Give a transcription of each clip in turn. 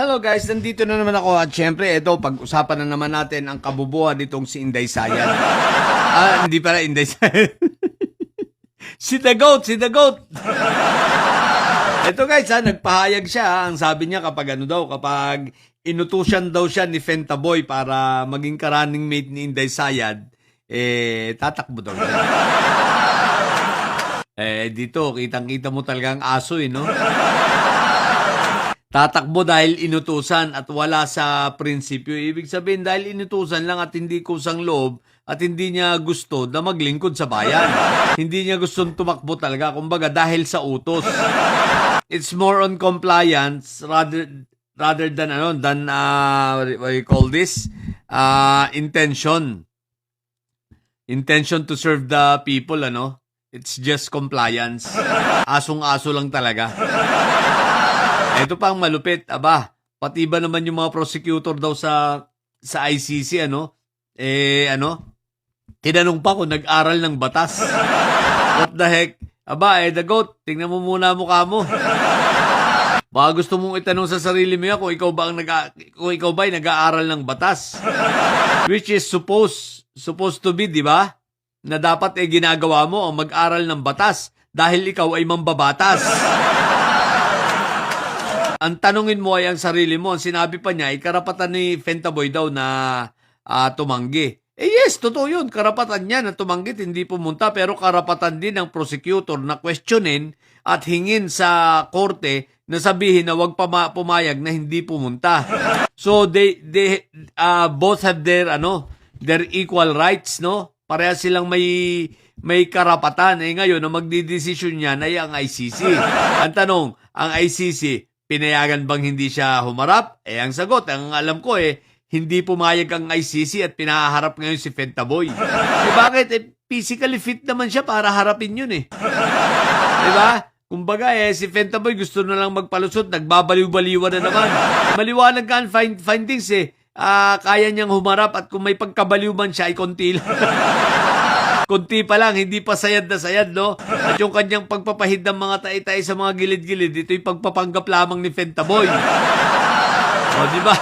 Hello guys, nandito na naman ako at syempre ito, pag-usapan na naman natin ang kabubuhan nitong si Inday Sayan. Hindi pala Inday Sayan. Si The Goat, si The Goat. Ito guys, nagpahayag siya. Ang sabi niya kapag kapag inutusan daw siya ni Fentaboy para maging ka-running mate ni Inday Sayan, tatakbo daw siya. Dito, kitang-kita mo talagang aso no? Tatakbo dahil inutusan at wala sa prinsipyo. Ibig sabihin dahil inutusan lang at hindi kusang loob at hindi niya gusto na maglingkod sa bayan. Hindi niya gustong tumakbo talaga. Kumbaga dahil sa utos. It's more on compliance rather than what you call this? Intention. Intention to serve the people, It's just compliance. Asong-aso lang talaga. Ito pang malupit, pati ba naman yung mga prosecutor daw sa ICC, tinanong pa kung nag-aral ng batas. What the heck? The Goat, tingnan mo muna mukha mo. Baka gusto mong itanong sa sarili mo kung ikaw ba ay nag-aaral ng batas. Which is supposed to be, di ba? Na dapat ginagawa mo ang mag-aral ng batas dahil ikaw ay mambabatas. Ang tanungin mo ay ang sarili mo. Ang sinabi pa niya ay karapatan ni Fentaboy daw na tumanggi. Yes, totoo yun. Karapatan niya na tumanggi, hindi pumunta. Pero karapatan din ng prosecutor na questionin at hingin sa korte na sabihin na wag pumayag na hindi pumunta. So they both have their equal rights, Parehas silang may karapatan. Ngayon, ang magdidesisyon niya ay ang ICC. Ang tanong, ang ICC, pinayagan bang hindi siya humarap? Ang sagot, ang alam ko hindi pumayag ang ICC at pinaharap ngayon si Fentaboy. Bakit? Physically fit naman siya para harapin yun Diba? Kumbaga si Fentaboy gusto na lang magpalusot, nagbabaliw-baliwan na naman. Maliwanag ka ang findings kaya niyang humarap at kung may pagkabaliw man siya ay konti lang. Kunti pa lang, hindi pa sayad na sayad, At yung kanyang pagpapahid ng mga tae-tae sa mga gilid-gilid, ito yung pagpapanggap lamang ni Fentaboy. Di ba?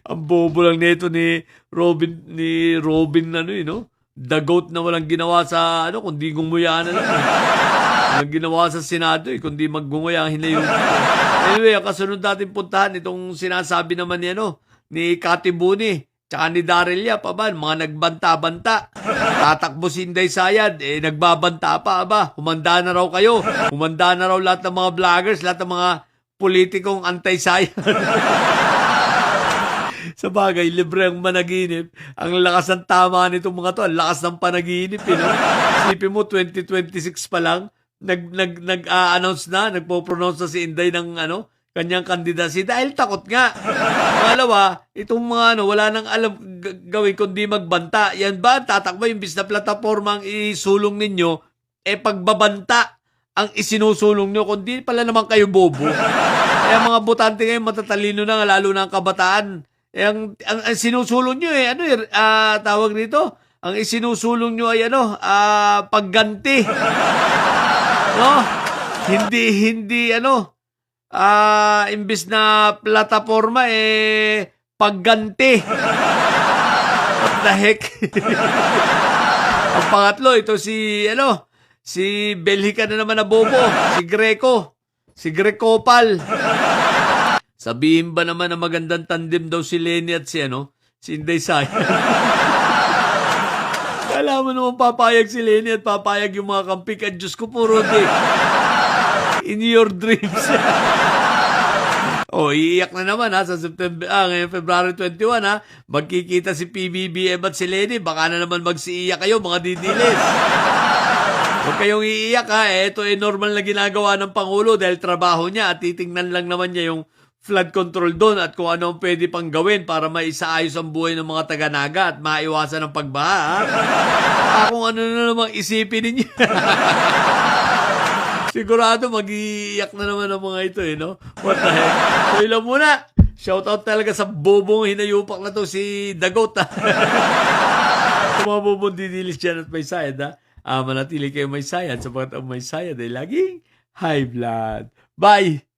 Ang bobo lang nito ni Robin, The Goat na walang ginawa sa, kundi gumuya na lang. Walang ginawa sa Senado, kundi maggumuya ang hinayon. Anyway, ang kasunod natin puntahan, itong sinasabi naman ni Kati Buni. Tsaka ni Daryl Yap, mga nagbanta-banta. Tatakbo si Inday Sayan, nagbabanta pa, Humanda na raw kayo. Humanda na raw lahat ng mga vloggers, lahat ng mga politikong anti-Sayan. Sa bagay, libre ang managinip. Ang lakas ng tama nitong mga to, ang lakas ng panaginip, Isipin mo, 2026 pa lang, nag-announce na, nagpo-pronounce na si Inday ng kanyang kandidacy dahil takot nga. Pangalawa, itong mga wala nang alam gawin kundi magbanta. Yan ba tatakbo imbis na plataforma ang isulong ninyo, pagbabanta ang isinusulong nyo, kundi pala naman kayo bobo. Kaya mga botante ngayon matatalino na, lalo na ang kabataan. Ang sinusulong nyo tawag nito, ang isinusulong nyo ay pagganti. Hindi imbis na plataforma pagganti. What the heck? Ang pangatlo, ito si Belhica na naman na bobo, si Greco. Si Grecopal. Sabihin ba naman na magandang tandem daw si Lenny at si Inday Sayan. Kala mo naman papayag si Lenny at papayag yung mga kampik. At Diyos ko, puro in your dreams. Iiyak na naman sa ngayon February 21 magkikita si PBBM at si Lenny. Baka na naman magsiiyak kayo, mga didilis. Huwag kayong iiyak Ito normal na ginagawa ng Pangulo dahil trabaho niya at titingnan lang naman niya yung flood control doon at kung ano ang pwede pang gawin para maisaayos ang buhay ng mga taga-Naga at maiwasan ang pagbaha. Kung ano na namang isipin ninyo. Sigurado mag-iiyak na naman ang mga ito What the heck? So ilang muna. Shoutout talaga sa bobong hinayupak na to si The Goat Sa mga bobong didilis dyan at may sayad manatili kayo may sayad sapagkat ang may sayad ay laging high blood. Bye!